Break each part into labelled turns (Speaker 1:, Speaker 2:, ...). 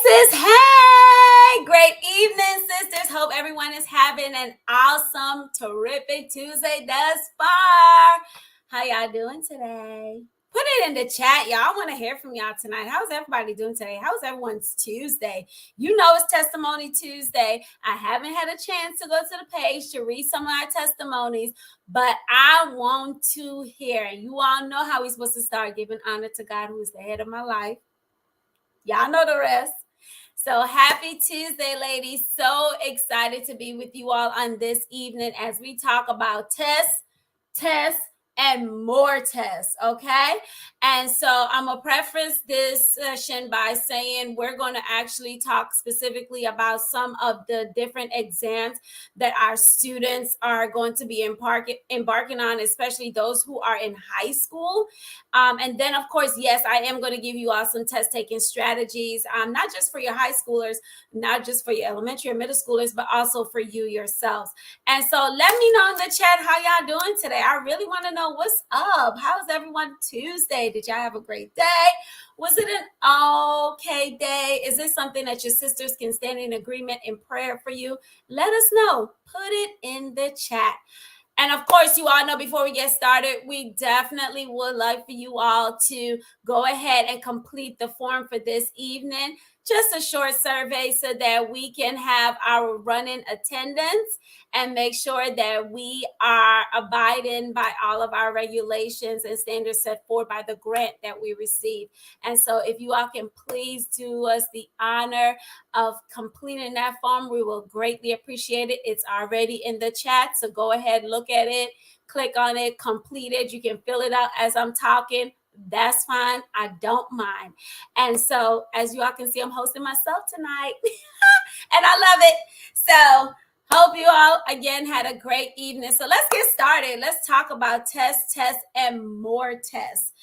Speaker 1: sis. Hey, great evening, sisters. Hope everyone is having an awesome, terrific Tuesday thus far. How y'all doing today? Put it in the chat, y'all. I want to hear from y'all tonight. How's everybody doing today? How's everyone's Tuesday? You know it's Testimony Tuesday. I haven't had a chance to go to the page to read some of our testimonies, but I want to hear. You all know how we're supposed to start giving honor to God, who is the head of my life. Y'all know the rest. So happy Tuesday, ladies. So excited to be with you all on this evening as we talk about tests, and more tests, okay? And so I'm going to preface this session by saying we're going to actually talk specifically about some of the different exams that our students are going to be embarking on, especially those who are in high school. And then, of course, yes, I am going to give you all some test-taking strategies, not just for your high schoolers, not just for your elementary or middle schoolers, but also for you yourselves. And so let me know in the chat how y'all doing today. I really want to know what's up. How's everyone Tuesday? Did y'all have a great day? Was it an okay day? Is this something that your sisters can stand in agreement in prayer for you? Let us know. Put it in the chat. And of course, you all know before we get started, we definitely would like for you all to go ahead and complete the form for this evening. Just a short survey so that we can have our running attendance and make sure that we are abiding by all of our regulations and standards set forth by the grant that we received. And so if you all can please do us the honor of completing that form, we will greatly appreciate it. It's already in the chat, so go ahead, look at it, click on it, complete it. You can fill it out as I'm talking. That's fine. I don't mind. And so, as you all can see, I'm hosting myself tonight, and I love it. So, hope you all, again, had a great evening. So, let's get started. Let's talk about tests, and more tests.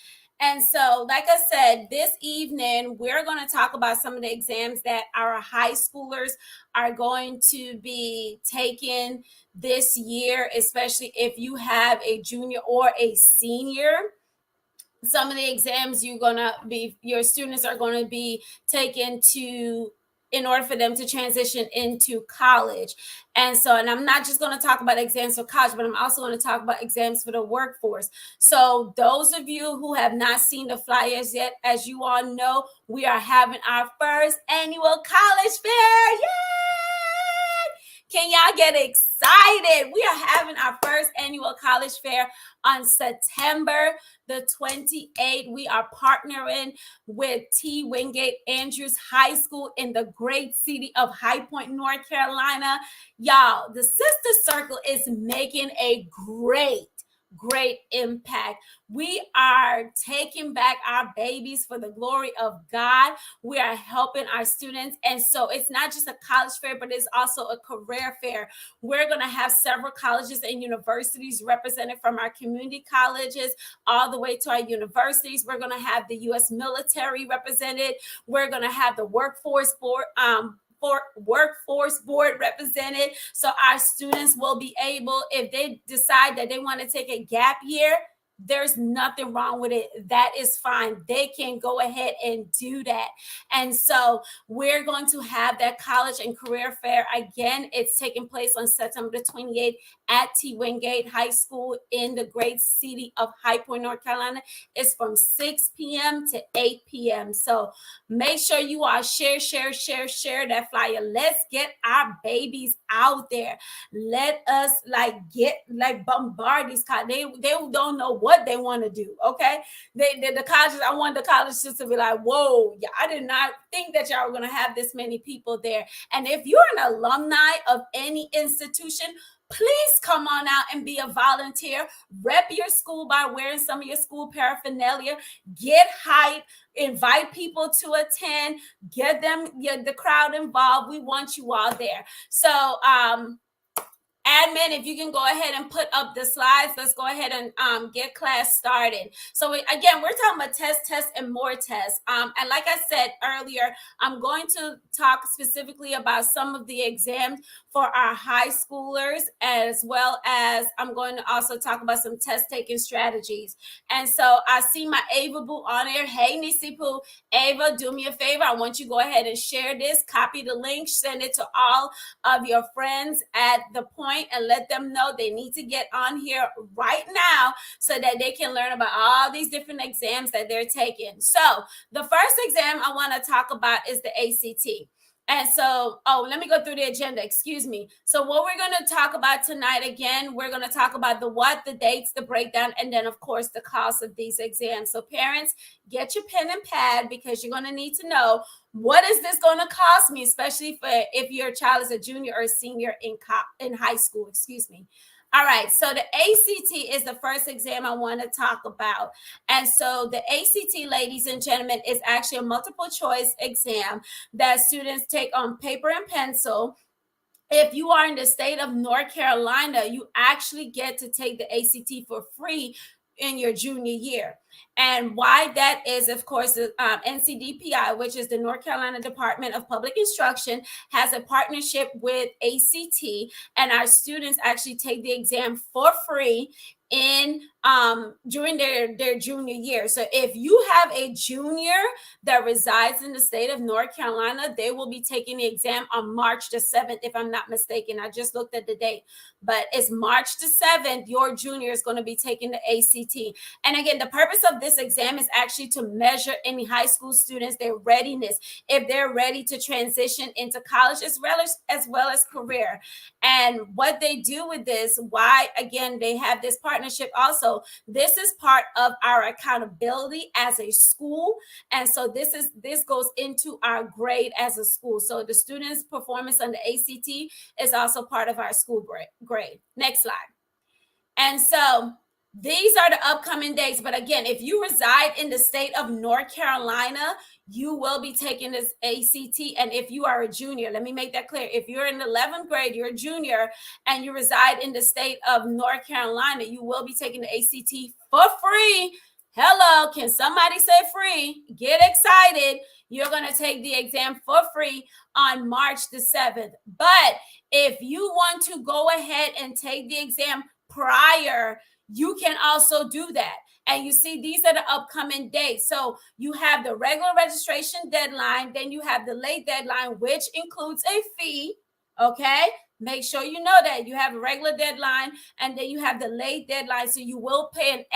Speaker 1: And so, like I said, this evening, we're going to talk about some of the exams that our high schoolers are going to be taking this year, especially if you have a junior or a senior. Some of the exams your students are going to be taken in order for them to transition into college. And I'm not just going to talk about exams for college, but I'm also going to talk about exams for the workforce. So those of you who have not seen the flyers yet, as you all know, we are having our first annual college fair. Yay! Can y'all get excited? We are having our first annual college fair on September the 28th. We are partnering with T. Wingate Andrews High School in the great city of High Point, North Carolina. Y'all, the Sister Circle is making a great impact. We are taking back our babies for the glory of God. We are helping our students. And so it's not just a college fair, but it's also a career fair. We're going to have several colleges and universities represented, from our community colleges all the way to our universities. We're going to have the U.S. military represented. We're going to have the workforce board represented, so our students will be able, if they decide that they want to take a gap year, there's nothing wrong with it. That is fine. They can go ahead and do that. And so we're going to have that college and career fair again. It's taking place on September the 28th at T. Wingate High School in the great city of High Point, North Carolina. It's from 6 p.m. to 8 p.m. So make sure you all share that flyer. Let's get our babies out there. Let us bombard these colleges. They don't know what they want to do. Okay. The colleges, I want the colleges just to be like, whoa, yeah, I did not think that y'all were going to have this many people there. And if you're an alumni of any institution, please come on out and be a volunteer. Rep your school by wearing some of your school paraphernalia. Get hype. Invite people to attend. Get the crowd involved. We want you all there. So, Admin, if you can go ahead and put up the slides, let's go ahead and get class started. So again, we're talking about tests, and more tests. And like I said earlier, I'm going to talk specifically about some of the exams for our high schoolers, as well as I'm going to also talk about some test taking strategies. And so I see my Ava Boo on there. Hey, Nisi Poo. Ava, do me a favor. I want you to go ahead and share this, copy the link, send it to all of your friends at the point, and let them know they need to get on here right now so that they can learn about all these different exams that they're taking. So the first exam I want to talk about is the ACT. And so, let me go through the agenda. Excuse me. So what we're going to talk about tonight, again, we're going to talk about the what, the dates, the breakdown, and then, of course, the cost of these exams. So parents, get your pen and pad, because you're going to need to know, what is this going to cost me, especially for if your child is a junior or a senior in high school, excuse me. All right, so the ACT is the first exam I want to talk about. And so the ACT, ladies and gentlemen, is actually a multiple choice exam that students take on paper and pencil. If you are in the state of North Carolina, you actually get to take the ACT for free in your junior year. And why that is, of course, the NCDPI, which is the North Carolina Department of Public Instruction, has a partnership with ACT, and our students actually take the exam for free in during their junior year. So if you have a junior that resides in the state of North Carolina, they will be taking the exam on March the 7th, if I'm not mistaken. I just looked at the date, but it's March the 7th. Your junior is going to be taking the ACT. And again, the purpose of this exam is actually to measure any high school students, their readiness, if they're ready to transition into college as well as career. And what they do with this, why, again, they have this partnership also. This is part of our accountability as a school. And so this goes into our grade as a school. So the students' performance on the ACT is also part of our school grade. Next slide. And so these are the upcoming dates. But again, if you reside in the state of North Carolina, you will be taking this ACT. And if you are a junior, let me make that clear. If you're in the 11th grade, you're a junior, and you reside in the state of North Carolina, you will be taking the ACT for free. Hello, can somebody say free? Get excited. You're going to take the exam for free on March the 7th. But if you want to go ahead and take the exam prior, you can also do that. And you see, these are the upcoming dates. So you have the regular registration deadline, then you have the late deadline, which includes a fee. Okay, make sure you know that you have a regular deadline, and then you have the late deadline. So you will pay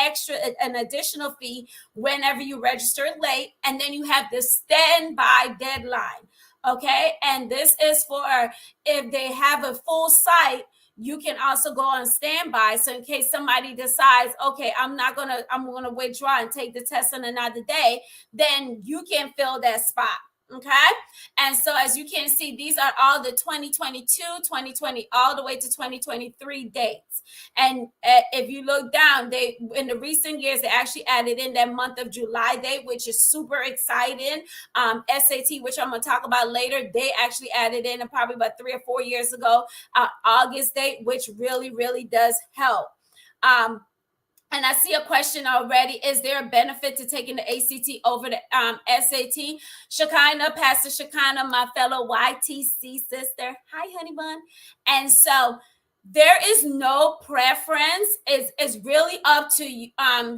Speaker 1: an additional fee whenever you register late. And then you have the standby deadline. Okay, and this is for if they have a full site, you can also go on standby. So in case somebody decides, okay, I'm gonna withdraw and take the test on another day, then you can fill that spot. Okay. And so as you can see, these are all the 2022, 2020, all the way to 2023 dates. And if you look down, they in the recent years, they actually added in that month of July date, which is super exciting. SAT, which I'm going to talk about later, they actually added in probably about 3 or 4 years ago, August date, which really, really does help. And I see a question already. Is there a benefit to taking the ACT over the SAT? Shekinah, Pastor Shekinah, my fellow YTC sister. Hi, honey bun. And so there is no preference. It's really up to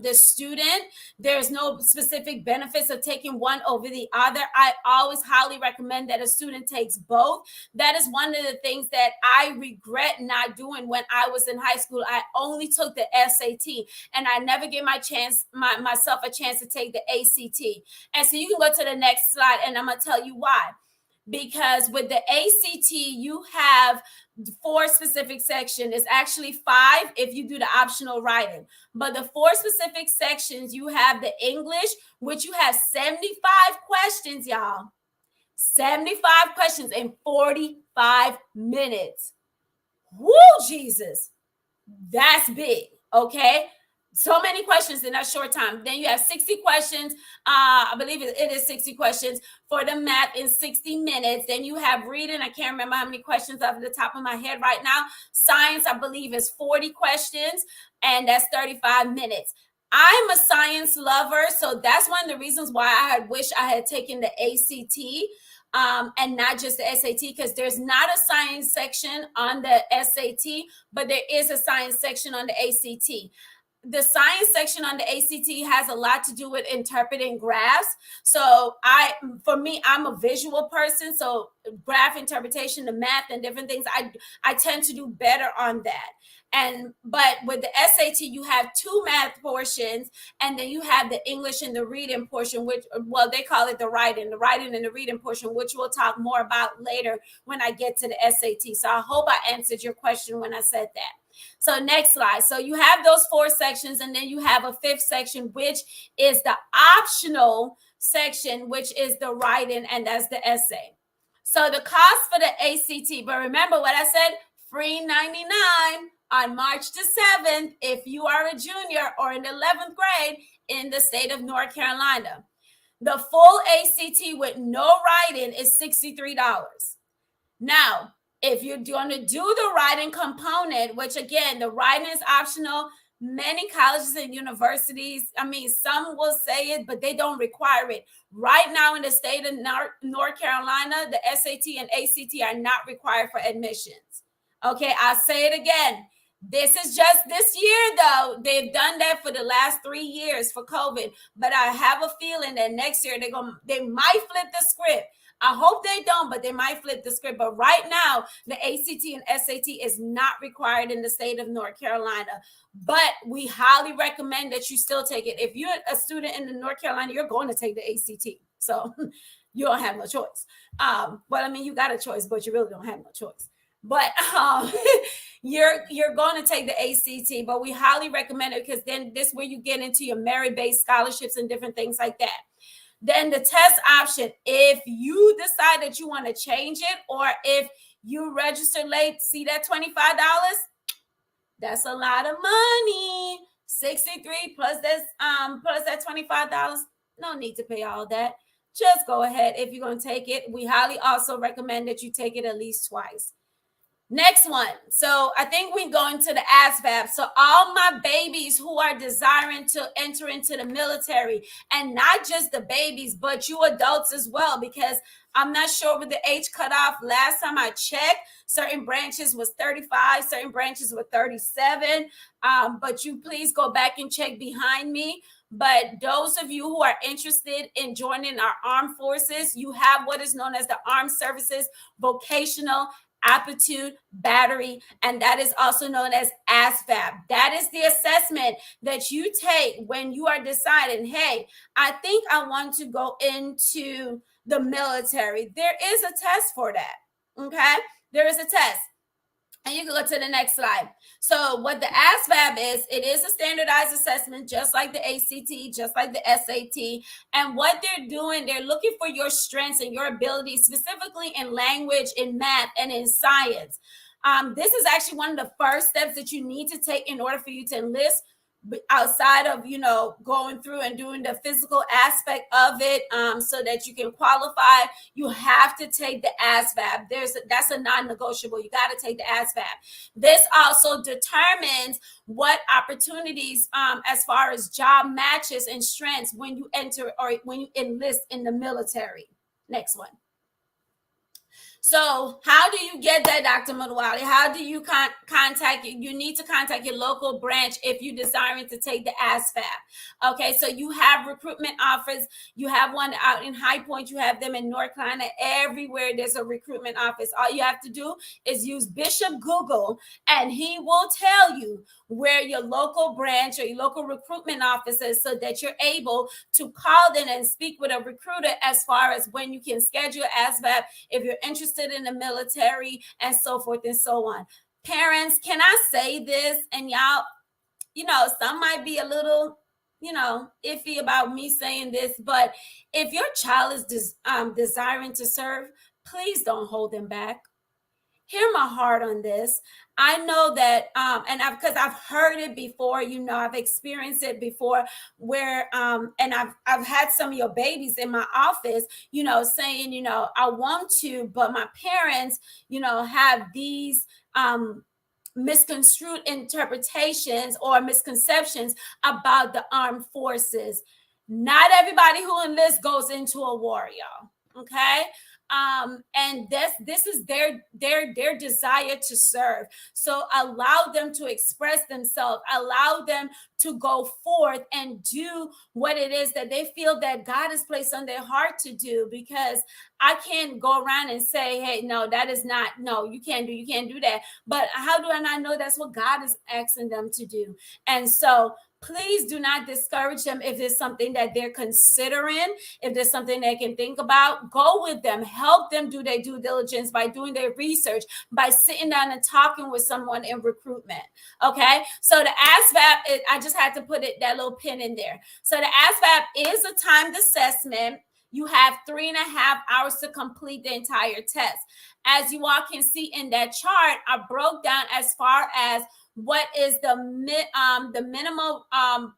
Speaker 1: the student. There's no specific benefits of taking one over the other. I always highly recommend that a student takes both. That is one of the things that I regret not doing when I was in high school. I only took the SAT, and I never gave myself a chance to take the ACT. And so you can go to the next slide, and I'm going to tell you why. Because with the ACT, you have 4 specific sections. It's actually 5 if you do the optional writing. But the 4 specific sections, you have the English, which you have 75 questions, y'all. 75 questions in 45 minutes. Woo, Jesus. That's big, okay? So many questions in that short time. Then you have 60 questions. I believe it is 60 questions for the math in 60 minutes. Then you have reading. I can't remember how many questions off the top of my head right now. Science, I believe, is 40 questions, and that's 35 minutes. I'm a science lover, so that's one of the reasons why I had wished I had taken the ACT. And not just the SAT, because there's not a science section on the SAT, but there is a science section on the ACT. The science section on the ACT has a lot to do with interpreting graphs. So for me, I'm a visual person. So graph interpretation, the math and different things, I tend to do better on that. But with the SAT, you have two math portions, and then you have the English and the reading portion, which, well, they call it the writing and the reading portion, which we'll talk more about later when I get to the SAT. So I hope I answered your question when I said that. So next slide. So you have those four sections, and then you have a fifth section, which is the optional section, which is the writing, and that's the essay. So the cost for the ACT, but remember what I said, free 99 on March the 7th if you are a junior or in the 11th grade in the state of North Carolina. The full ACT with no writing is $63. Now, if you're going to do the writing component, which again, the writing is optional, many colleges and universities, I mean, some will say it, but they don't require it. Right now in the state of North Carolina, the SAT and ACT are not required for admissions. Okay, I'll say it again. This is just this year, though. They've done that for the last 3 years for COVID, but I have a feeling that next year they might flip the script. I hope they don't, but they might flip the script. But right now, the ACT and SAT is not required in the state of North Carolina. But we highly recommend that you still take it. If you're a student in North Carolina, you're going to take the ACT. So you don't have no choice. Well, I mean, you got a choice, but you really don't have no choice. But you're going to take the ACT, but we highly recommend it, because then this is where you get into your merit-based scholarships and different things like that. Then the test option, if you decide that you want to change it, or if you register late, see that $25? That's a lot of money. 63 plus that $25. No need to pay all that. Just go ahead if you're going to take it. We highly also recommend that you take it at least twice. Next one. So I think we're going to the Asvab. So all my babies who are desiring to enter into the military, and not just the babies, but you adults as well, because I'm not sure with the age cutoff. Last time I checked, certain branches was 35, certain branches were 37. But you please go back and check behind me. But those of you who are interested in joining our armed forces, you have what is known as the Armed Services Vocational Aptitude Battery, and that is also known as Asvab. That is the assessment that you take when you are deciding, hey, I think I want to go into the military. There is a test for that. Okay, there is a test. And you can go to the next slide. So what the ASVAB is, it is a standardized assessment, just like the ACT, just like the SAT. And what they're doing, they're looking for your strengths and your abilities, specifically in language, in math, and in science. This is actually one of the first steps that you need to take in order for you to enlist, outside of, going through and doing the physical aspect of it, so that you can qualify. You have to take the ASVAB. That's a non-negotiable. You got to take the ASVAB. This also determines what opportunities, as far as job matches and strengths, when you enter or when you enlist in the military. Next one. So how do you get that, Dr. Madwali? How do you contact you? You need to contact your local branch if you're desiring to take the ASVAB. Okay, so you have recruitment offers. You have one out in High Point. You have them in North Carolina. Everywhere there's a recruitment office. All you have to do is use Bishop Google, and he will tell you where your local branch or your local recruitment office is, so that you're able to call them and speak with a recruiter as far as when you can schedule ASVAB, if you're interested in the military, and so forth and so on. Parents, can I say this? And y'all, some might be a little, iffy about me saying this, but if your child is desiring to serve, please don't hold them back. hear my heart on this. I know that, because I've heard it before, I've experienced it before, where, and I've had some of your babies in my office, saying, I want to, but my parents, have these, misconstrued interpretations or misconceptions about the armed forces. Not everybody who enlists goes into a war, y'all. Okay. And this is their desire to serve. So allow them to express themselves, allow them to go forth and do what it is that they feel that God has placed on their heart to do. Because I can't go around and say, hey, no, that is not, no, you can't do that. But how do I not know that's what God is asking them to do? And so please do not discourage them if there's something that they're considering, if there's something they can think about. Go with them, help them do their due diligence by doing their research, by sitting down and talking with someone in recruitment. Okay, so the Asvab, I just had to put that little pin in there. So the Asvab is a timed assessment. You have 3.5 hours to complete the entire test. As you all can see in that chart, I broke down as far as what is the minimum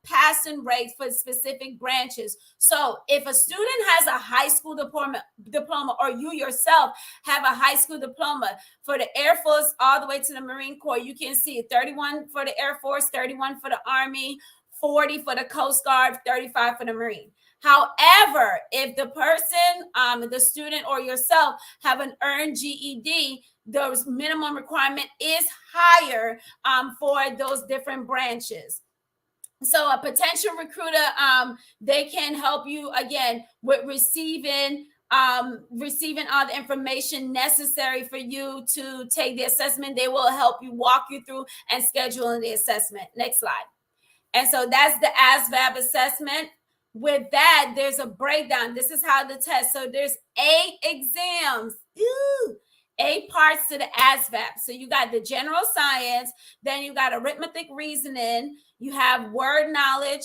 Speaker 1: passing rate for specific branches. So if a student has a high school diploma, or you yourself have a high school diploma, for the Air Force all the way to the Marine Corps, you can see 31 for the Air Force, 31 for the Army, 40 for the Coast Guard, 35 for the Marine. However, if the person, the student or yourself, have an earned GED, the minimum requirement is higher for those different branches. So a potential recruiter, they can help you again with receiving all the information necessary for you to take the assessment. They will help you, walk you through, and schedule the assessment. Next slide. And so that's the Asvab assessment. With that, there's a breakdown. This is how the test. So there's 8 exams. 8 parts to the Asvab. So you got the general science, then you got arithmetic reasoning, you have word knowledge,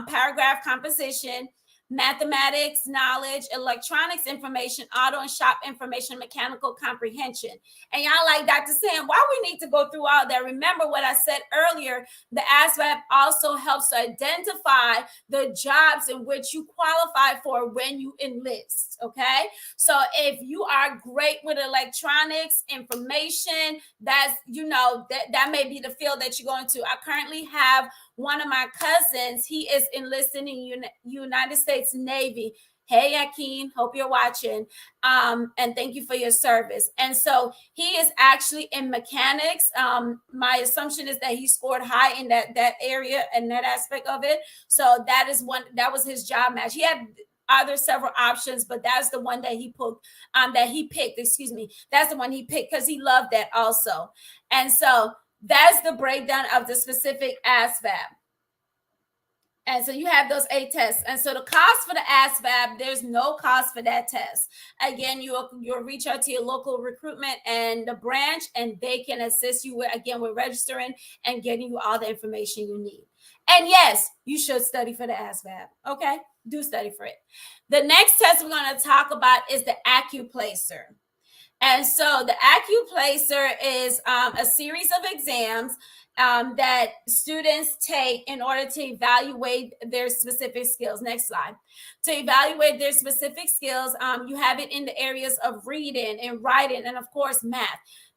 Speaker 1: paragraph composition, mathematics knowledge, electronics information, auto and shop information, mechanical comprehension. And y'all like, Dr. Sam, why we need to go through all that? Remember what I said earlier, the ASVAB also helps to identify the jobs in which you qualify for when you enlist, okay? So if you are great with electronics information, that's, that may be the field that you're going to. I currently have one of my cousins, he is enlisted in United States Navy. Hey, Akeem, hope you're watching. And thank you for your service. And so he is actually in mechanics. My assumption is that he scored high in that area and that aspect of it. So that was his job match. He had several options, but that's the one that he picked. That's the one he picked because he loved that also. And so that's the breakdown of the specific ASVAB. And so you have those 8 tests. And so the cost for the ASVAB, there's no cost for that test. Again, you'll reach out to your local recruitment and the branch, and they can assist you with registering and getting you all the information you need. And yes, you should study for the ASVAB. Okay, do study for it. The next test we're going to talk about is the AccuPlacer. And so the AccuPlacer is a series of exams that students take in order to evaluate their specific skills. Next slide. To evaluate their specific skills, you have it in the areas of reading and writing and, of course, math.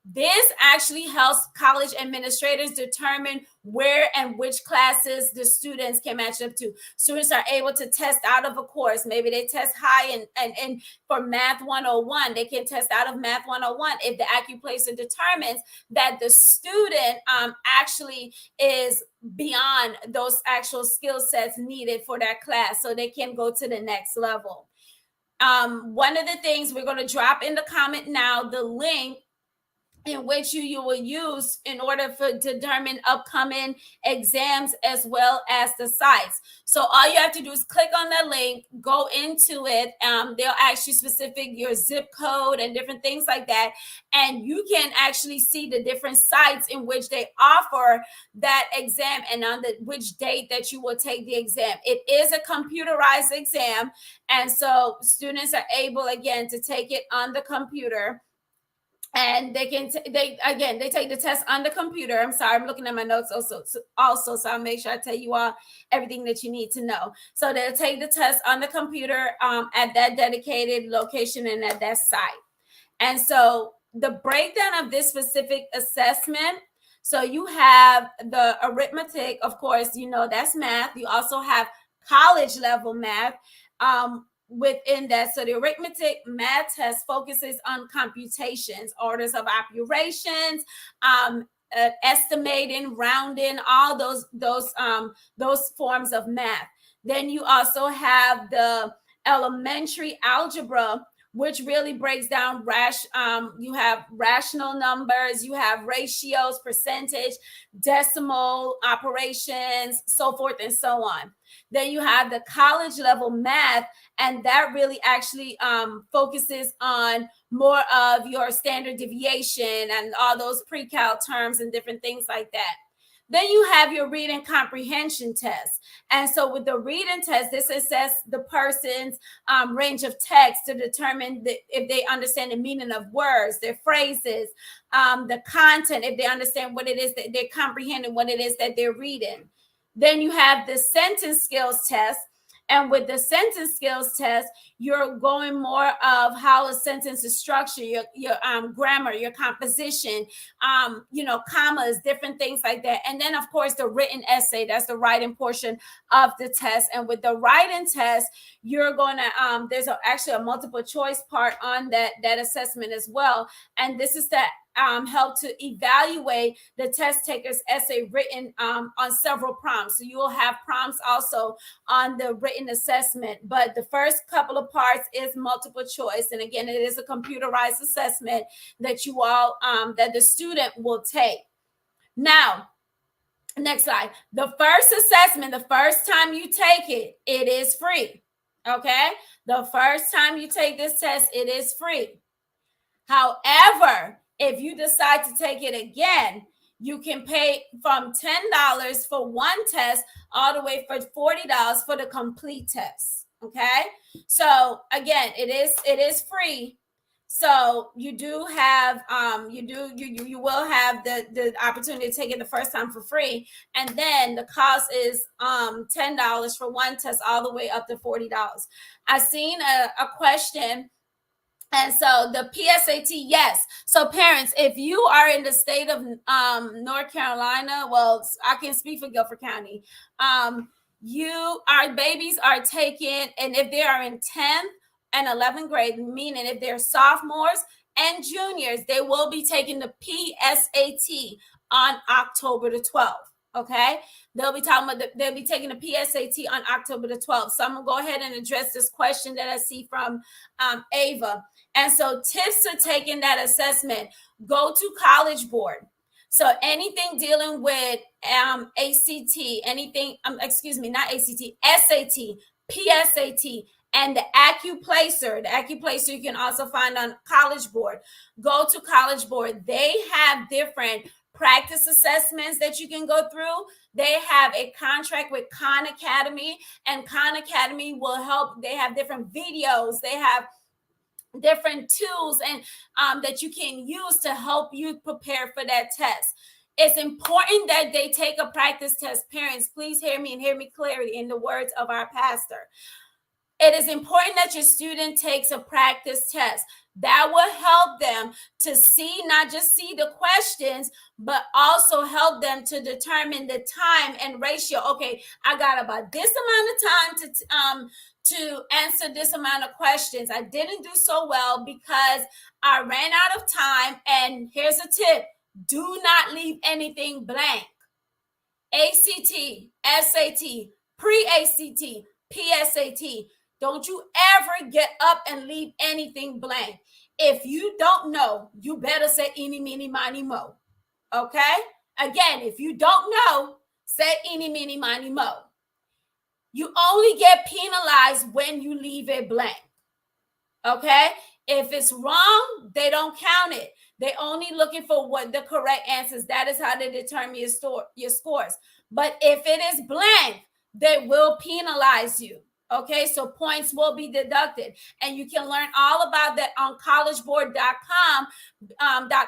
Speaker 1: This actually helps college administrators determine where and which classes the students can match up to. Students are able to test out of a course. Maybe they test high and for Math 101, they can test out of Math 101 if the AccuPlacer determines that the student actually is beyond those actual skill sets needed for that class, so they can go to the next level. One of the things we're going to drop in the comment now, the link in which you will use in order to determine upcoming exams as well as the sites. So all you have to do is click on the link, go into it. They'll ask you specific your zip code and different things like that. And you can actually see the different sites in which they offer that exam and on which date that you will take the exam. It is a computerized exam. And so students are able, again, to take it on the computer. and they can they take the test on the computer. I'm sorry, I'm looking at my notes also, so I'll make sure I tell you all everything that you need to know. So they'll take the test on the computer at that dedicated location and at that site. And so the breakdown of this specific assessment, so you have the arithmetic, of course, that's math. You also have college level math within that. So the arithmetic math test focuses on computations, orders of operations, estimating, rounding, all those forms of math. Then you also have the elementary algebra, which really breaks down you have rational numbers, you have ratios, percentage, decimal operations, so forth and so on. Then you have the college level math, and that really actually focuses on more of your standard deviation and all those pre-cal terms and different things like that. Then you have your reading comprehension test. And so with the reading test, this assesses the person's range of text to determine if they understand the meaning of words, their phrases, the content, if they understand what it is that they're comprehending, what it is that they're reading. Then you have the sentence skills test. And with the sentence skills test, you're going more of how a sentence is structured, your grammar, your composition, commas, different things like that. And then, of course, the written essay, that's the writing portion of the test. And with the writing test, you're going to, there's actually a multiple choice part on that assessment as well. And this is that help to evaluate the test taker's essay written on several prompts. So you will have prompts also on the written assessment, but the first couple of parts is multiple choice. And again, it is a computerized assessment that you all, that the student will take. Now, next slide. The first assessment, the first time you take it, it is free. Okay? The first time you take this test, it is free. However, if you decide to take it again, you can pay from $10 for one test all the way for $40 for the complete test. Okay. So again, it is free. So you do have you will have the opportunity to take it the first time for free, and then the cost is $10 for one test all the way up to $40. I've seen a question. And so the PSAT, yes. So parents, if you are in the state of North Carolina, well, I can speak for Guilford County. Our babies are taking, and if they are in 10th and 11th grade, meaning if they're sophomores and juniors, they will be taking the PSAT on October the 12th. Okay, they'll be taking the PSAT on October the 12th. So I'm gonna go ahead and address this question that I see from Ava. And so tips to taking that assessment: go to College Board. So anything dealing with ACT, anything, not ACT, SAT, PSAT, and the AccuPlacer. The AccuPlacer you can also find on College Board. Go to College Board. They have different practice assessments that you can go through. They have a contract with Khan Academy, and Khan Academy will help. They have different videos. They have different tools and that you can use to help you prepare for that test. It's important that they take a practice test. Parents, please hear me and hear me clearly in the words of our pastor. It is important that your student takes a practice test. That will help them to not just see the questions, but also help them to determine the time and ratio. Okay, I got about this amount of time to answer this amount of questions. I didn't do so well because I ran out of time. And here's a tip: do not leave anything blank. ACT, SAT, pre-ACT, PSAT. Don't you ever get up and leave anything blank. If you don't know, you better say eeny, meeny, miny, mo. Okay? Again, if you don't know, say eeny, meeny, miny, mo. You only get penalized when you leave it blank. Okay? If it's wrong, they don't count it. They're only looking for what the correct answers. That is how they determine your scores. But if it is blank, they will penalize you. Okay, so points will be deducted, and you can learn all about that on collegeboard.com.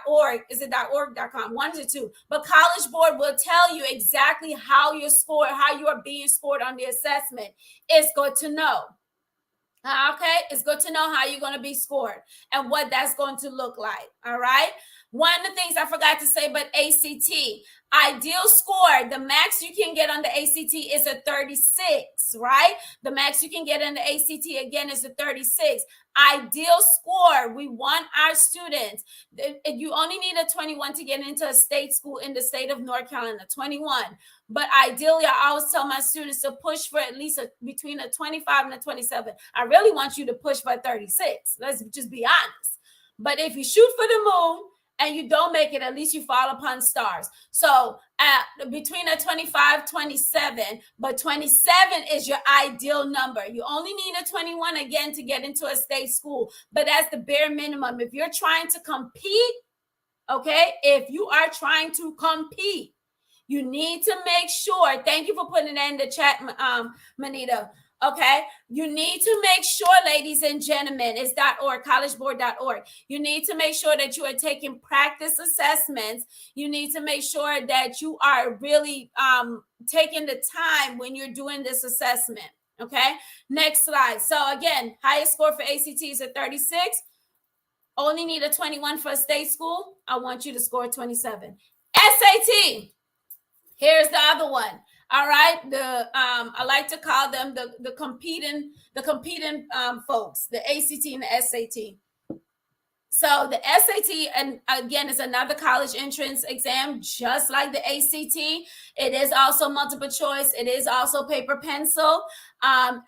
Speaker 1: .org. Is it .org.com? One to two. But College Board will tell you exactly how you're scored, how you are being scored on the assessment. It's good to know. Okay, it's good to know how you're going to be scored and what that's going to look like. All right. One of the things I forgot to say, but ACT, ideal score, the max you can get on the ACT is a 36, right? The max you can get on the ACT again is a 36. Ideal score, we want our students, you only need a 21 to get into a state school in the state of North Carolina, 21. But ideally, I always tell my students to push for at least between a 25 and a 27. I really want you to push for 36. Let's just be honest. But if you shoot for the moon and you don't make it, at least you fall upon stars. So between a 25, 27, but 27 is your ideal number. You only need a 21 again to get into a state school, but that's the bare minimum. If you're trying to compete, okay, if you are trying to compete, you need to make sure, thank you for putting that in the chat, Manita. Okay, you need to make sure, ladies and gentlemen, it's .org, collegeboard.org. You need to make sure that you are taking practice assessments. You need to make sure that you are really taking the time when you're doing this assessment. Okay, next slide. So again, highest score for ACT is a 36. Only need a 21 for a state school. I want you to score 27. SAT. Here's the other one. All right, I like to call them the competing folks, the ACT and the SAT. So the SAT, and again, is another college entrance exam, just like the ACT. It is also multiple choice. It is also paper pencil.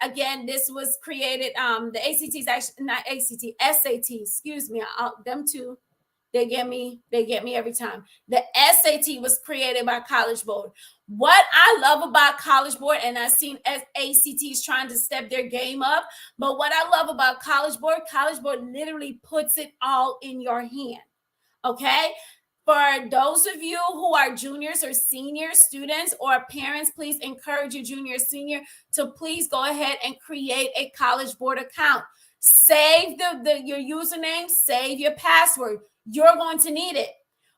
Speaker 1: Again, this was created. The ACT is actually not ACT, SAT. Excuse me. Them two. They get me every time. The SAT was created by College Board. What I love about College Board, and I've seen ACTs trying to step their game up, but what I love about College Board literally puts it all in your hand. Okay? For those of you who are juniors or senior students or parents, please encourage your junior or senior to please go ahead and create a College Board account. Save your username, save your password. You're going to need it.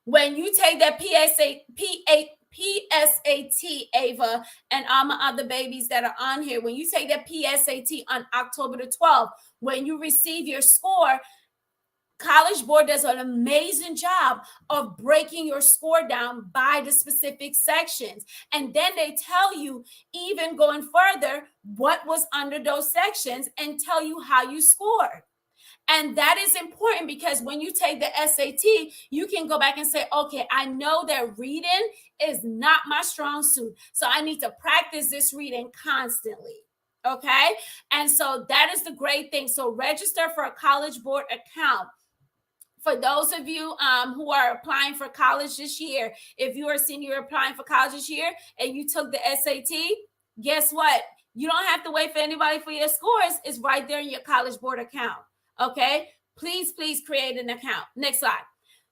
Speaker 1: When you take that PSAT, Ava, and all my other babies that are on here, when you take that PSAT on October the 12th, when you receive your score, College Board does an amazing job of breaking your score down by the specific sections. And then they tell you, even going further, what was under those sections and tell you how you scored. And that is important because when you take the SAT, you can go back and say, okay, I know that reading is not my strong suit. So I need to practice this reading constantly. Okay. And so that is the great thing. So register for a College Board account. For those of you who are applying for college this year, if you are a senior applying for college this year and you took the SAT, guess what? You don't have to wait for anybody for your scores. It's right there in your College Board account. Okay, please create an account. Next slide.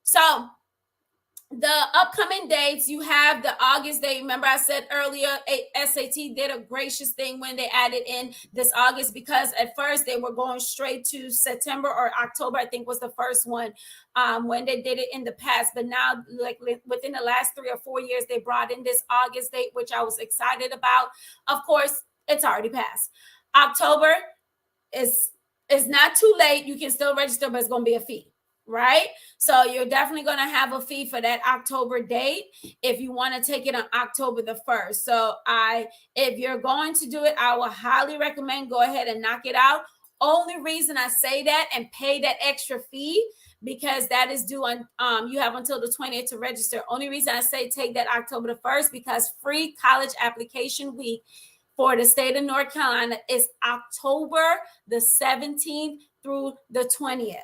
Speaker 1: So the upcoming dates, you have the August date. Remember I said earlier, SAT did a gracious thing when they added in this August, because at first they were going straight to September or October, I think was the first one when they did it in the past. But now, like within the last 3 or 4 years, they brought in this August date, which I was excited about. Of course, it's already passed. October is not too late. You can still register, but it's going to be a fee, right? So you're definitely going to have a fee for that October date if you want to take it on October the 1st. So if you're going to do it, I will highly recommend go ahead and knock it out. Only reason I say that and pay that extra fee, because that is due on, you have until the 20th to register. Only reason I say take that October the 1st, because free college application week for the state of North Carolina is October the 17th through the 20th.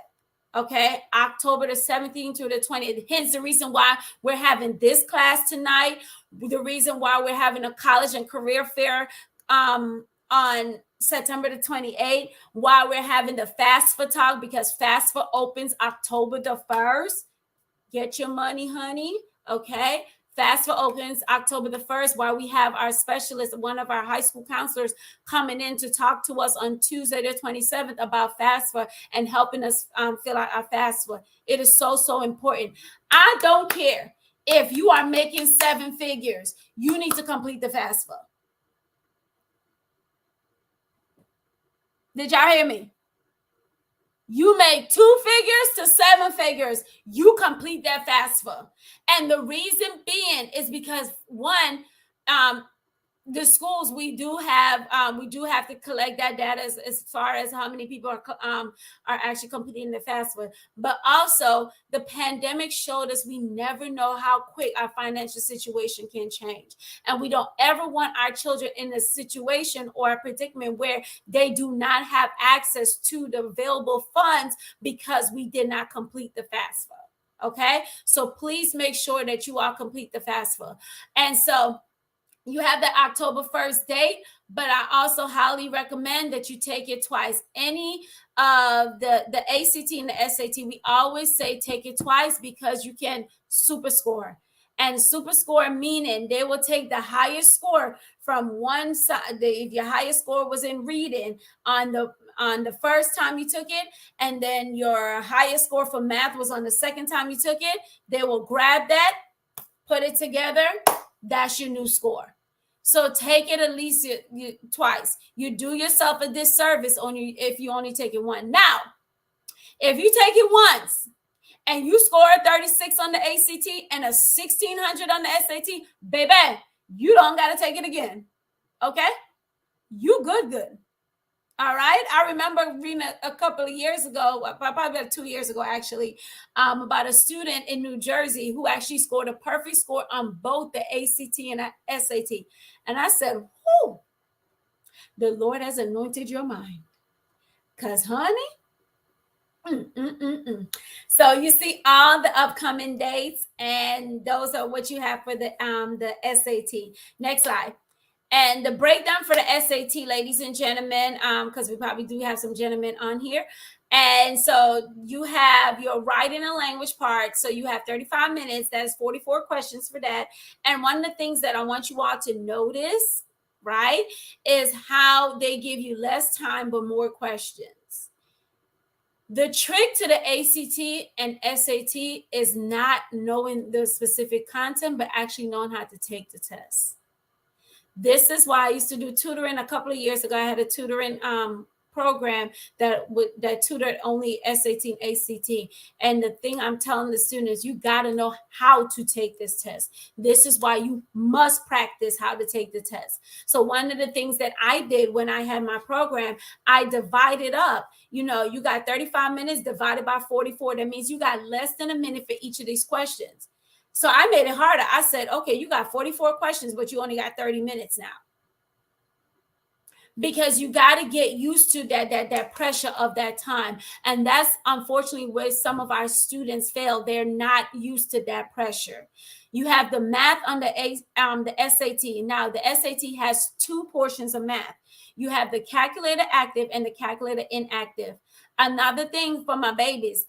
Speaker 1: Okay, October the 17th through the 20th. Hence the reason why we're having this class tonight. The reason why we're having a college and career fair on September the 28th. Why we're having the FAFSA talk, because FAFSA opens October the 1st. Get your money, honey. Okay. FAFSA opens October the 1st, while we have our specialist, one of our high school counselors, coming in to talk to us on Tuesday the 27th about FAFSA and helping us fill out our FAFSA. It is so, so important. I don't care if you are making 7 figures, you need to complete the FAFSA. Did y'all hear me? You make 2 figures to 7 figures, you complete that FAFSA. And the reason being is because, one, the schools, we do have to collect that data as far as how many people are actually completing the FAFSA. But also, the pandemic showed us we never know how quick our financial situation can change, and we don't ever want our children in a situation or a predicament where they do not have access to the available funds because we did not complete the FAFSA. Okay, so please make sure that you all complete the FAFSA. And so you have the October 1st date, but I also highly recommend that you take it twice. Any of the ACT and the SAT, we always say take it twice because you can super score. And super score meaning they will take the highest score from one side. If your highest score was in reading on the first time you took it, and then your highest score for math was on the second time you took it, they will grab that, put it together. That's your new score. So take it at least twice. You do yourself a disservice if you only take it one. Now, if you take it once and you score a 36 on the ACT and a 1600 on the SAT, baby, you don't got to take it again. Okay? You good. All right. I remember reading a couple of years ago, probably about 2 years ago, actually, about a student in New Jersey who actually scored a perfect score on both the ACT and the SAT. And I said, whoo, the Lord has anointed your mind. Because, honey, So you see all the upcoming dates, and those are what you have for the SAT. Next slide. And the breakdown for the SAT, ladies and gentlemen, because we probably do have some gentlemen on here. And so you have your writing and language part. So you have 35 minutes. That's 44 questions for that. And one of the things that I want you all to notice, right, is how they give you less time but more questions. The trick to the ACT and SAT is not knowing the specific content, but actually knowing how to take the test. This is why I used to do tutoring a couple of years ago. I had a tutoring program that tutored only SAT and ACT. And the thing I'm telling the students, you got to know how to take this test. This is why you must practice how to take the test. So one of the things that I did when I had my program, I divided up. You know, you got 35 minutes divided by 44. That means you got less than a minute for each of these questions. So I made it harder. I said, okay, you got 44 questions, but you only got 30 minutes now. Because you got to get used to that pressure of that time. And that's unfortunately where some of our students fail. They're not used to that pressure. You have the math on the SAT. Now, the SAT has 2 portions of math. You have the calculator active and the calculator inactive. Another thing for my babies,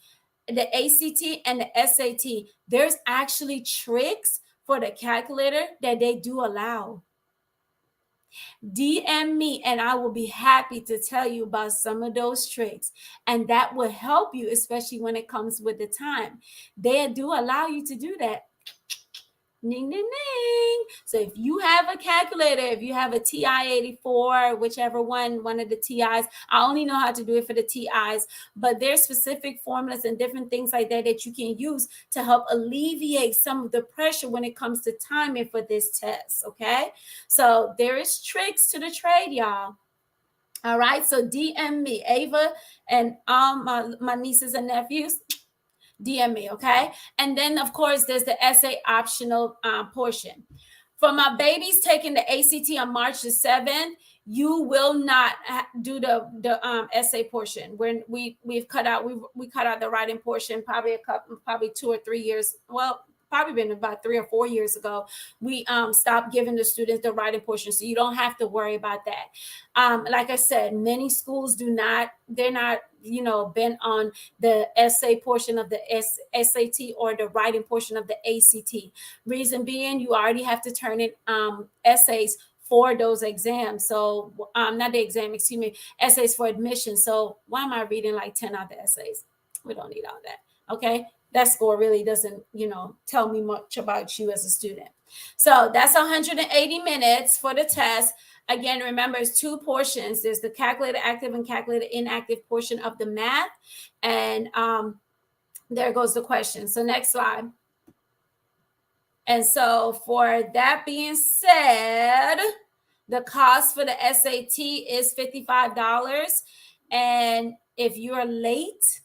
Speaker 1: the ACT and the SAT, there's actually tricks for the calculator that they do allow. DM me and I will be happy to tell you about some of those tricks, and that will help you, especially when it comes with the time. They do allow you to do that. Ding, ding, ding. So if you have a calculator, if you have a TI-84, whichever one of the TIs, I only know how to do it for the TIs, but there's specific formulas and different things like that you can use to help alleviate some of the pressure when it comes to timing for this test, okay? So there is tricks to the trade, y'all. All right, so DM me, Ava, and my nieces and nephews. DM me, okay? And then, of course, there's the essay optional portion. For my babies taking the ACT on March the 7th, you will not do the essay portion. When we cut out the writing portion probably 2 or 3 years. Well, probably been about 3 or 4 years ago, we stopped giving the students the writing portion, so you don't have to worry about that. Like I said, many schools they're not bent on the essay portion of the SAT or the writing portion of the ACT. Reason being, you already have to turn in essays for those exams. So not the exam, excuse me, essays for admission. So why am I reading like 10 other essays? We don't need all that. Okay. That score really doesn't, tell me much about you as a student. So that's 180 minutes for the test. Again, remember, it's 2 portions. There's the calculated active and calculated inactive portion of the math. And there goes the question. So next slide. And so for that being said, the cost for the SAT is $55. And if you're late,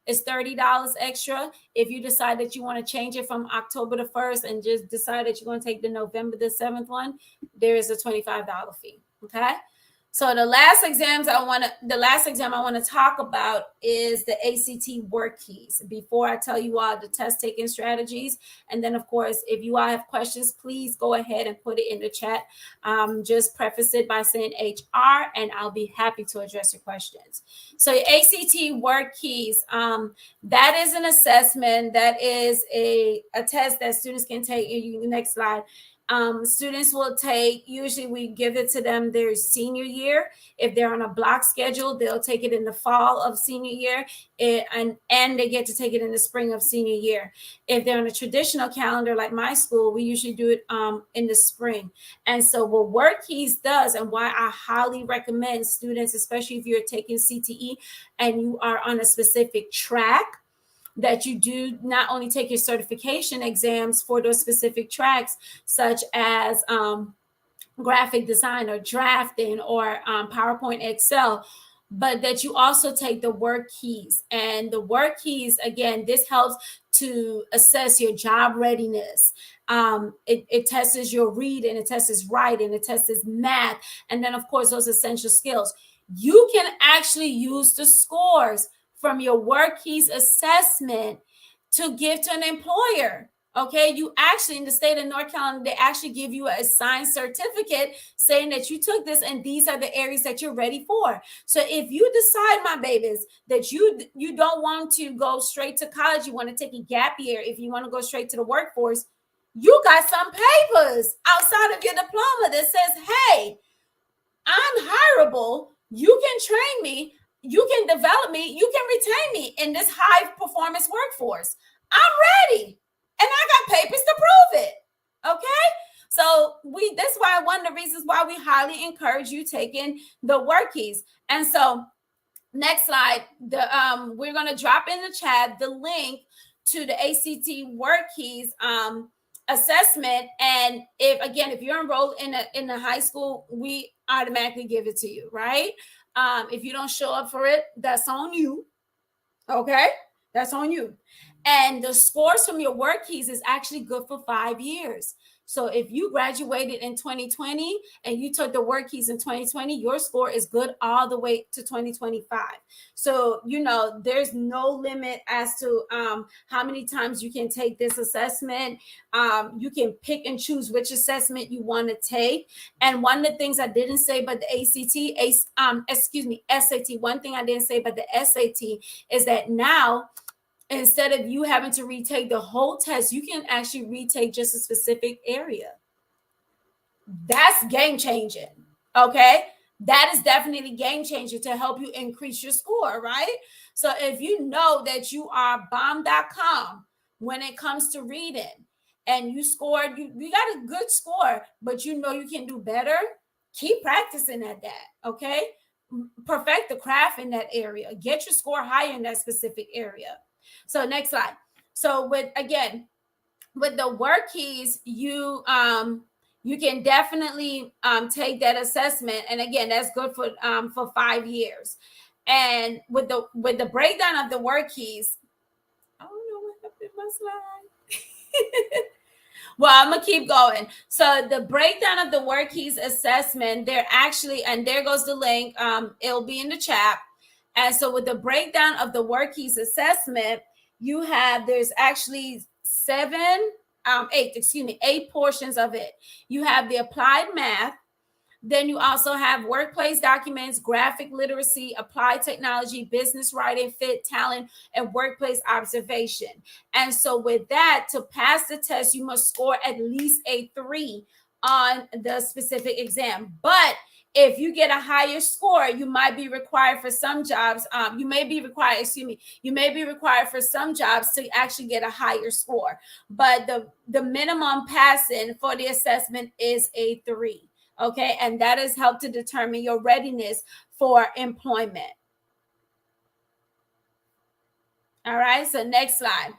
Speaker 1: it's $30 extra. If you decide that you want to change it from October the 1st and just decide that you're going to take the November the 7th one, there is a $25 fee. Okay. So the last exam I want to talk about is the ACT Workkeys. Before I tell you all the test taking strategies, and then of course, if you all have questions, please go ahead and put it in the chat. Just preface it by saying HR, and I'll be happy to address your questions. So ACT Workkeys, that is an assessment. That is a test that students can take. Next slide. Students will take, usually we give it to them their senior year. If they're on a block schedule, they'll take it in the fall of senior year, and they get to take it in the spring of senior year. If they're on a traditional calendar like my school, we usually do it in the spring. And so what Workkeys does, and why I highly recommend students, especially if you're taking CTE and you are on a specific track, that you do not only take your certification exams for those specific tracks, such as graphic design or drafting or PowerPoint, Excel, but that you also take the Workkeys. And the Workkeys, again, this helps to assess your job readiness. It tests your reading, it tests writing, it tests math, and then of course those essential skills. You can actually use the scores from your Workkeys assessment to give to an employer. Okay, you actually, in the state of North Carolina, they actually give you a signed certificate saying that you took this and these are the areas that you're ready for. So if you decide, my babies, that you don't want to go straight to college, you want to take a gap year, if you want to go straight to the workforce, you got some papers outside of your diploma that says, hey, I'm hireable, you can train me, you can develop me, you can retain me in this high performance workforce. I'm ready. And I got papers to prove it. Okay. So that's why one of the reasons why we highly encourage you taking the Workkeys. And so next slide, we're going to drop in the chat the link to the ACT Workkeys assessment. And if you're enrolled in a high school, we automatically give it to you, right? If you don't show up for it, that's on you. Okay, that's on you. And the scores from your Workkeys is actually good for 5 years. So if you graduated in 2020 and you took the Workkeys in 2020, your score is good all the way to 2025. So, there's no limit as to how many times you can take this assessment. You can pick and choose which assessment you want to take. And one of the things I didn't say about the SAT, one thing I didn't say about the SAT is that now, instead of you having to retake the whole test, you can actually retake just a specific area. That's game changing. Okay. That is definitely game changing to help you increase your score, right? So if you know that you are bomb.com when it comes to reading and you scored, you got a good score, but you can do better, keep practicing at that. Okay. Perfect the craft in that area. Get your score higher in that specific area. So next slide. So with the Workkeys, you can definitely take that assessment, and again, that's good for 5 years. And with the breakdown of the Workkeys, I don't know what happened to my slide. Well, I'm gonna keep going. So the breakdown of the Workkeys assessment, they're actually, and there goes the link. It'll be in the chat. And so with the breakdown of the Workkeys assessment, there's actually eight portions of it. You have the applied math. Then you also have workplace documents, graphic literacy, applied technology, business writing, fit, talent, and workplace observation. And so with that, to pass the test, you must score at least a 3 on the specific exam. But if you get a higher score, you might be required for some jobs. You may be required for some jobs to actually get a higher score. But the minimum passing for the assessment is a 3. Okay, and that has helped to determine your readiness for employment. All right, so next slide.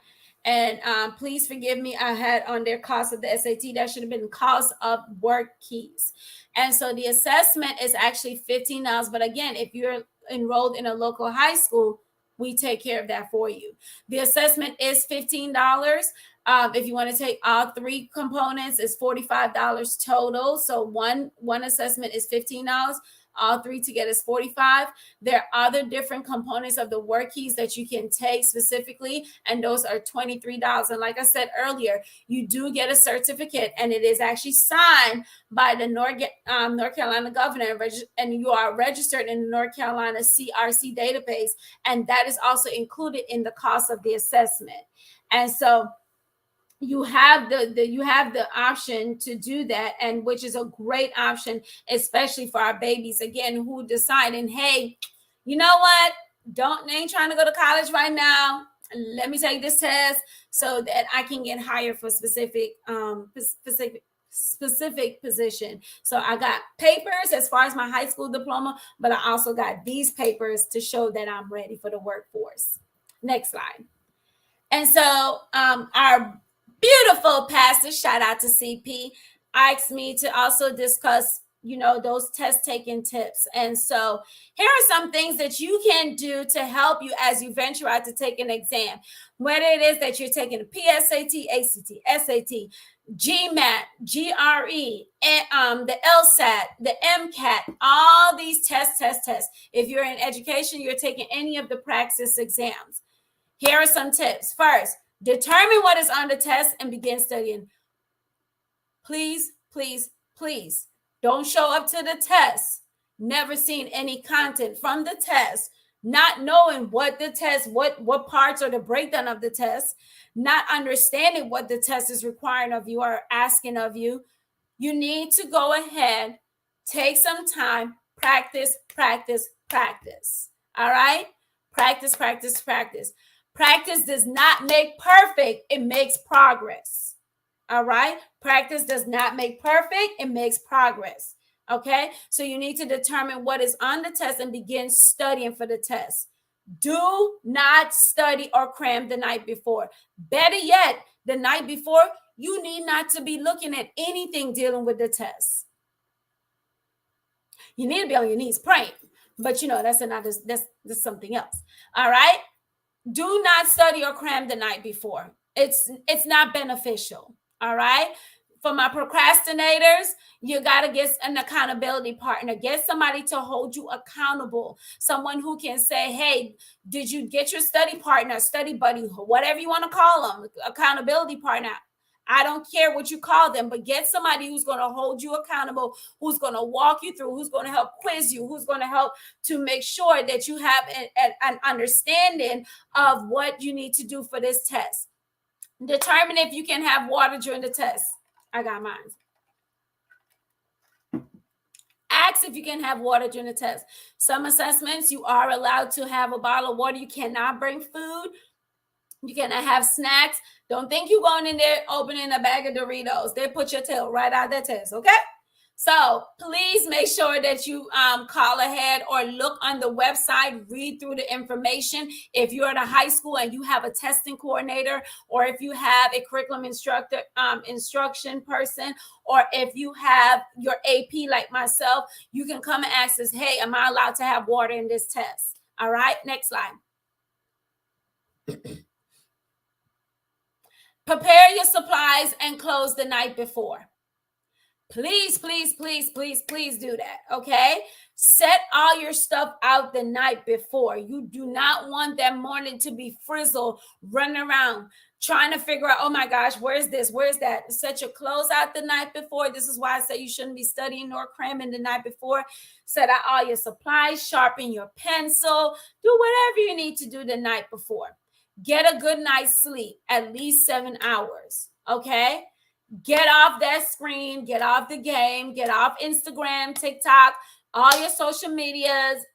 Speaker 1: And please forgive me, I had on their cost of the SAT. That should have been cost of Workkeys. And so the assessment is actually $15. But again, if you're enrolled in a local high school, we take care of that for you. The assessment is $15. If you want to take all 3 components, it's $45 total. So one assessment is $15. All 3 together is $45. There are other different components of the Workkeys that you can take specifically, and those are $23. And like I said earlier, you do get a certificate, and it is actually signed by the North Carolina governor, and you are registered in the North Carolina CRC database, and that is also included in the cost of the assessment. And so you have the option to do that, and which is a great option, especially for our babies, again, who deciding, hey, you know what, ain't trying to go to college right now, let me take this test so that I can get hired for specific position. So I got papers as far as my high school diploma, but I also got these papers to show that I'm ready for the workforce. Next slide. And so our beautiful pastor, shout out to CP, asked me to also discuss, those test taking tips. And so here are some things that you can do to help you as you venture out to take an exam, whether it is that you're taking a PSAT, ACT, SAT, GMAT, GRE, and the LSAT, the MCAT, all these tests. If you're in education, you're taking any of the practice exams. Here are some tips. First, determine what is on the test and begin studying. Please, please, please don't show up to the test never seen any content from the test, not knowing what the test, what parts are the breakdown of the test, not understanding what the test is requiring of you or asking of you. You need to go ahead, take some time, practice. All right? Practice. Practice does not make perfect, it makes progress. All right? Practice does not make perfect, it makes progress. Okay? So you need to determine what is on the test and begin studying for the test. Do not study or cram the night before. Better yet, the night before, you need not to be looking at anything dealing with the test. You need to be on your knees praying, but that's something else. All right? Do not study or cram the night before. It's not beneficial. All right? For my procrastinators, you got to get an accountability partner. Get somebody to hold you accountable. Someone who can say, hey, did you get your study partner, study buddy, whatever you want to call them, accountability partner. I don't care what you call them, but get somebody who's going to hold you accountable, who's going to walk you through, who's going to help quiz you, who's going to help to make sure that you have an understanding of what you need to do for this test. Determine if you can have water during the test. I got mine. Ask if you can have water during the test. Some assessments, you are allowed to have a bottle of water. You cannot bring food. You cannot have snacks. Don't think you're going in there opening a bag of Doritos. They put your tail right out of that test, okay? So please make sure that you call ahead or look on the website, read through the information. If you're at a high school and you have a testing coordinator, or if you have a curriculum instructor, instruction person, or if you have your AP like myself, you can come and ask us, hey, am I allowed to have water in this test? All right, next slide. Prepare your supplies and clothes the night before. Please, please, please, please, please do that. Okay. Set all your stuff out the night before. You do not want that morning to be frizzled, running around trying to figure out, oh my gosh, where's this? Where's that? Set your clothes out the night before. This is why I say you shouldn't be studying nor cramming the night before. Set out all your supplies, sharpen your pencil, do whatever you need to do the night before. Get a good night's sleep, at least 7 hours. Okay. Get off that screen, get off the game, get off Instagram, TikTok, all your social medias,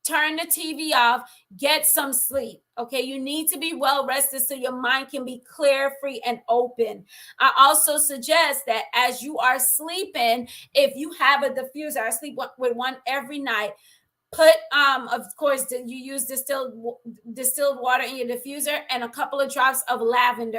Speaker 1: turn the TV off, get some sleep. Okay, you need to be well rested so your mind can be clear, free, and open. I also suggest that as you are sleeping, if you have a diffuser, I sleep with one every night. Put of course you use distilled water in your diffuser and a couple of drops of lavender,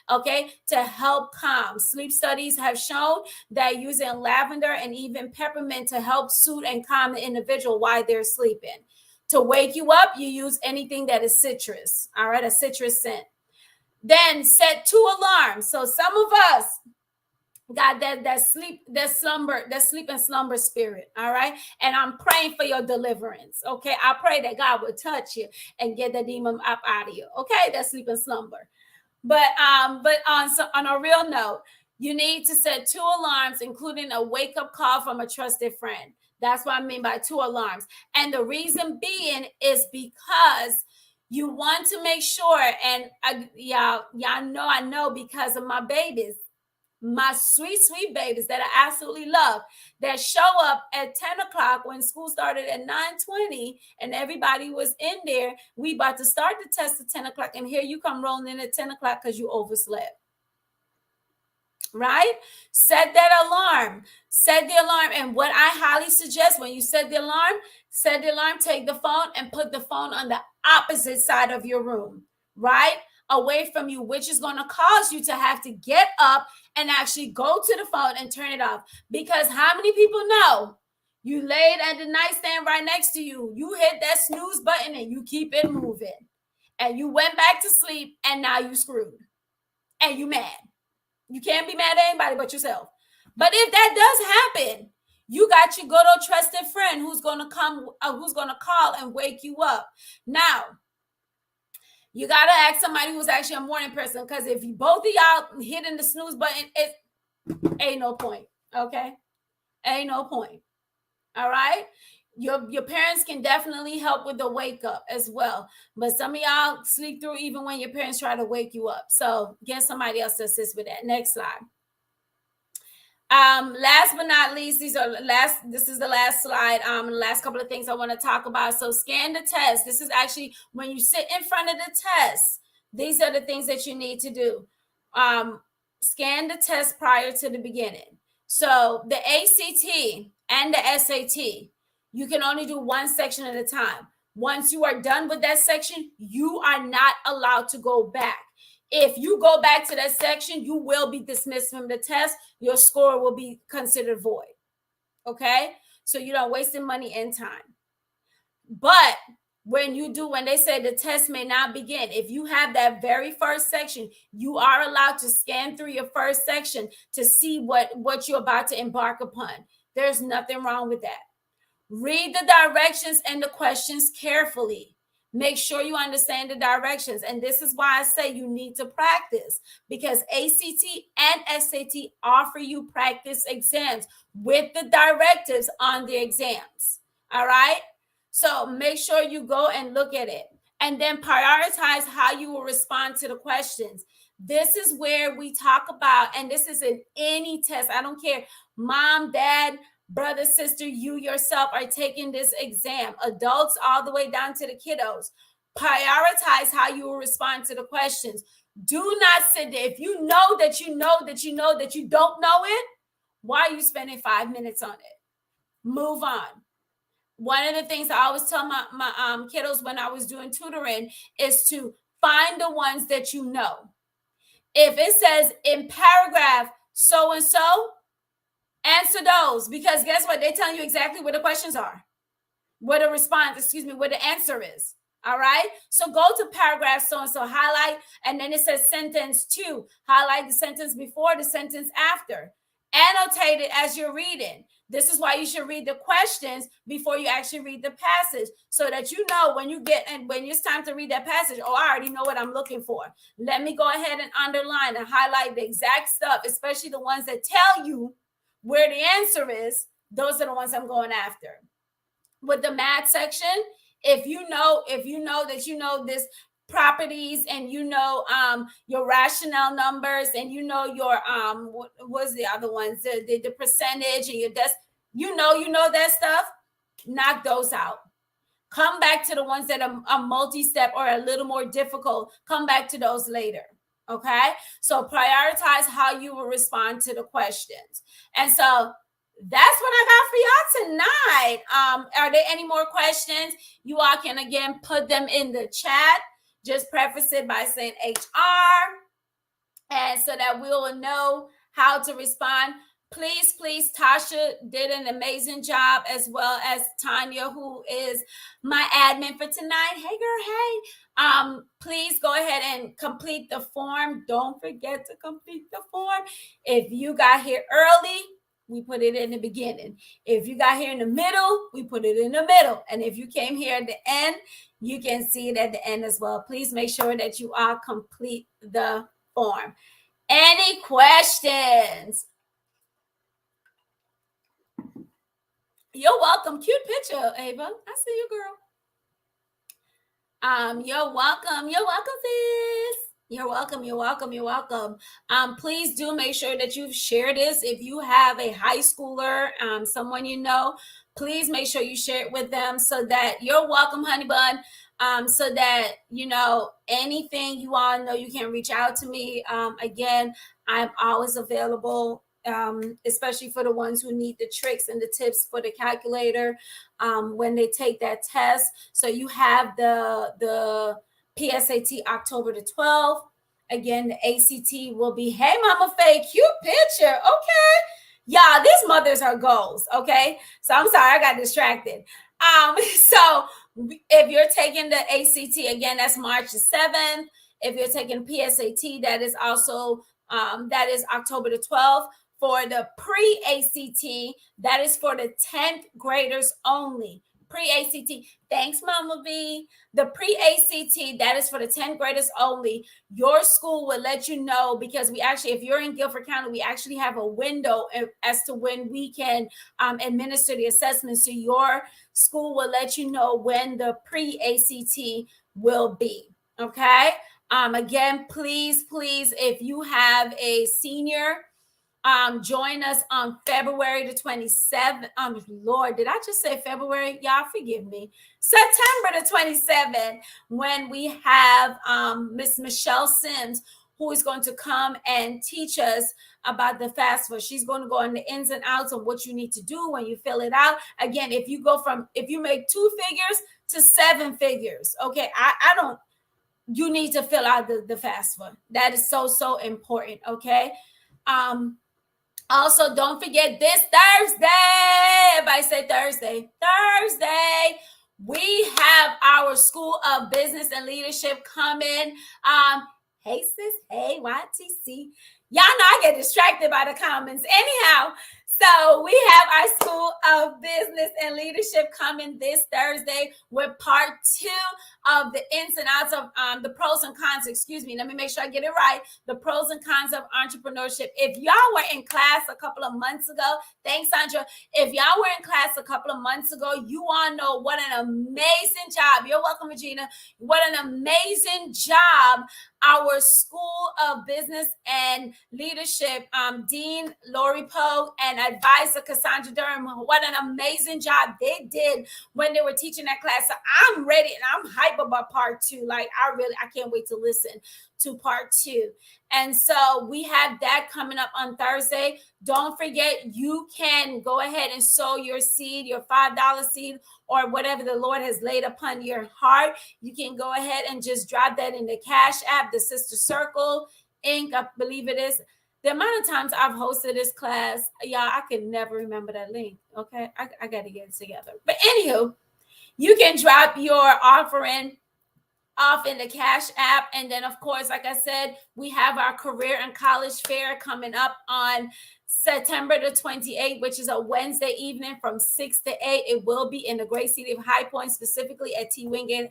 Speaker 1: okay, to help calm. Sleep studies have shown that using lavender and even peppermint to help soothe and calm the individual while they're sleeping. To wake you up, you use anything that is citrus, all right, a citrus scent. Then set 2 alarms. So some of us got that sleep and slumber spirit, all right, and I'm praying for your deliverance. Okay, I pray that God will touch you and get the demon up out of you. Okay, that sleep and slumber. But on a real note, you need to set 2 alarms, including a wake-up call from a trusted friend. That's what I mean by 2 alarms. And the reason being is because you want to make sure, and y'all know I know because of my babies, my sweet, sweet babies that I absolutely love, that show up at 10 o'clock when school started at 9:20 and everybody was in there. We about to start the test at 10 o'clock, and here you come rolling in at 10 o'clock because you overslept. Right? Set that alarm. Set the alarm. And what I highly suggest when you set the alarm, take the phone and put the phone on the opposite side of your room, right? Away from you, which is going to cause you to have to get up and actually go to the phone and turn it off. Because how many people know you laid at the nightstand right next to you, you hit that snooze button and you keep it moving, and you went back to sleep, and now you screwed and you mad. You can't be mad at anybody but yourself. But if that does happen, you got your good old trusted friend who's going to come, who's going to call and wake you up. Now, you got to ask somebody who's actually a morning person, because if you both of y'all hitting the snooze button, it ain't no point, okay? Ain't no point, all right? Your parents can definitely help with the wake up as well. But some of y'all sleep through even when your parents try to wake you up. So get somebody else to assist with that. Next slide. Last but not least, this is the last slide. The last couple of things I want to talk about. So scan the test. This is actually when you sit in front of the test. These are the things that you need to do. Scan the test prior to the beginning. So the ACT and the SAT, you can only do one section at a time. Once you are done with that section, you are not allowed to go back. If you go back to that section, you will be dismissed from the test. Your score will be considered void. Okay? So you don't waste money and time. But when they say the test may not begin, if you have that very first section, you are allowed to scan through your first section to see what you're about to embark upon. There's nothing wrong with that. Read the directions and the questions carefully. Make sure you understand the directions. And this is why I say you need to practice, because ACT and SAT offer you practice exams with the directives on the exams. All right. So make sure you go and look at it, and then prioritize how you will respond to the questions. This is where we talk about, and this is in any test. I don't care, mom, dad, brother, sister, you yourself are taking this exam, adults all the way down to the kiddos. Prioritize how you will respond to the questions. Do not sit there. If you know that you know that you know that you don't know it, why are you spending 5 minutes on it? Move on. One of the things I always tell my kiddos when I was doing tutoring is to find the ones that you know. If it says in paragraph so-and-so, answer those, because guess what? They're telling you exactly where the questions are, where the answer is. All right. So go to paragraph so-and-so, highlight, and then it says sentence 2, highlight the sentence before, the sentence after. Annotate it as you're reading. This is why you should read the questions before you actually read the passage, so that you know when it's time to read that passage, oh, I already know what I'm looking for. Let me go ahead and underline and highlight the exact stuff, especially the ones that tell you where the answer is. Those are the ones I'm going after. With the math section, if you know that you know this properties, and you know your rational numbers, and you know your what was the other ones, the percentage, and your you know that stuff, knock those out. Come back to the ones that are multi-step or a little more difficult. Come back to those later. Okay, so prioritize how you will respond to the questions. And so that's what I got for y'all tonight. Are there any more questions? You all can again put them in the chat. Just preface it by saying HR, and so that we will know how to respond. Please, Tasha did an amazing job, as well as Tanya, who is my admin for tonight. Hey, girl, hey. Please go ahead and complete the form. Don't forget to complete the form. If you got here early, we put it in the beginning. If you got here in the middle, we put it in the middle. And if you came here at the end, you can see it at the end as well. Please make sure that you all complete the form. Any questions? You're welcome. Cute picture, Ava. I see you, girl. You're welcome. You're welcome, sis. You're welcome. Please do make sure that you've shared this. If you have a high schooler, someone you know, please make sure you share it with them, so that you're welcome, honey bun. So that, you know, anything you all know, you can reach out to me. Again, I'm always available, especially for the ones who need the tricks and the tips for the calculator when they take that test. So you have the PSAT October the 12th. Again, the ACT will be, hey, Mama Faye, cute picture. Okay. Yeah, these mothers are goals. Okay. So I'm sorry, I got distracted. So if you're taking the ACT, again, that's March the 7th. If you're taking PSAT, that is also that is October the 12th. For the pre-ACT, that is for the 10th graders only. Pre-ACT. Thanks, Mama V. The pre-ACT, that is for the 10th graders only. Your school will let you know, because we actually, if you're in Guilford County, we actually have a window as to when we can administer the assessment. So your school will let you know when the pre-ACT will be. Okay. Again, please, if you have a senior, join us on February the 27th. Lord, did I just say February? Y'all forgive me. September the 27th, when we have Miss Michelle Sims, who is going to come and teach us about the FAFSA. She's going to go on the ins and outs of what you need to do when you fill it out. Again, if you make 2 figures to 7 figures, okay, you need to fill out the FAFSA. That is so important, okay? Also, don't forget this Thursday. Everybody say Thursday. We have our School of Business and Leadership coming. Hey, sis. Hey, YTC. Y'all know I get distracted by the comments. Anyhow, so we have our School of Business and Leadership coming this Thursday with part 2 of the ins and outs of the pros and cons. Excuse me. Let me make sure I get it right. The pros and cons of entrepreneurship. If y'all were in class a couple of months ago, thanks, Sandra. If y'all were in class a couple of months ago, you all know what an amazing job. You're welcome, Regina. What an amazing job our School of Business and Leadership, Dean Lori Poe and Advisor Cassandra Durham, what an amazing job they did when they were teaching that class. So I'm ready and I'm hype about part 2. Like I can't wait to listen to part 2. And so we have that coming up on Thursday. Don't forget, you can go ahead and sow your seed, your $5 seed, or whatever the Lord has laid upon your heart. You can go ahead and just drop that in the Cash App, the Sister Circle Inc., I believe it is. The amount of times I've hosted this class, y'all, I can never remember that link. Okay, I got to get it together. But anywho, you can drop your offering off in the Cash App. And then, of course, like I said, we have our career and college fair coming up on September the 28th, which is a Wednesday evening from 6 to 8. It will be in the great city of High Point, specifically at T. Wingate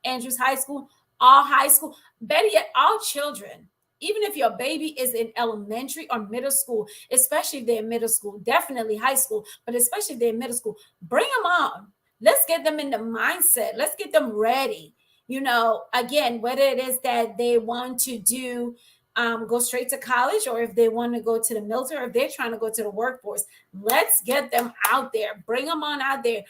Speaker 1: Andrews High School. All high school, better yet, all children. Even if your baby is in elementary or middle school, especially if they're in middle school, definitely high school, but especially if they're in middle school, bring them on. Let's get them in the mindset. Let's get them ready. You know, again, whether it is that they want to do go straight to college, or if they want to go to the military, or if they're trying to go to the workforce, let's get them out there. Bring them on out there.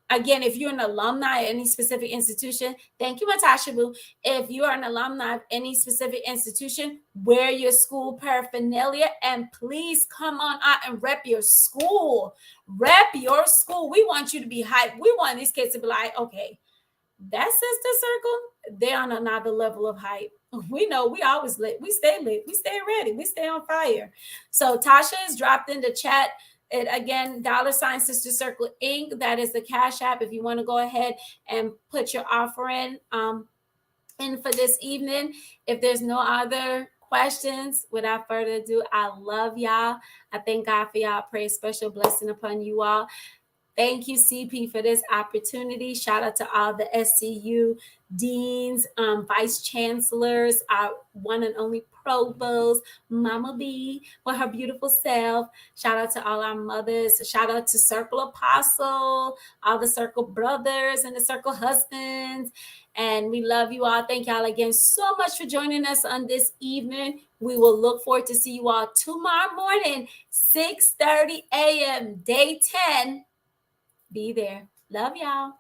Speaker 1: Again, if you're an alumni at any specific institution, thank you, Natasha Boo. If you are an alumni of any specific institution, wear your school paraphernalia and please come on out and rep your school. Rep your school. We want you to be hyped. We want these kids to be like, okay, that sister circle, they're on another level of hype. We know we always lit. We stay lit. We stay ready. We stay on fire. So Tasha has dropped in the chat. It again, $ Sister Circle Inc. That is the Cash App. If you want to go ahead and put your offering in for this evening. If there's no other questions, without further ado, I love y'all. I thank God for y'all. Pray a special blessing upon you all. Thank you, CP, for this opportunity. Shout out to all the SCU deans, vice chancellors, our one and only provost, Mama B, with her beautiful self. Shout out to all our mothers. Shout out to Circle Apostle, all the Circle brothers and the Circle husbands. And we love you all. Thank y'all again so much for joining us on this evening. We will look forward to see you all tomorrow morning, 6:30 a.m., day 10. Be there. Love y'all.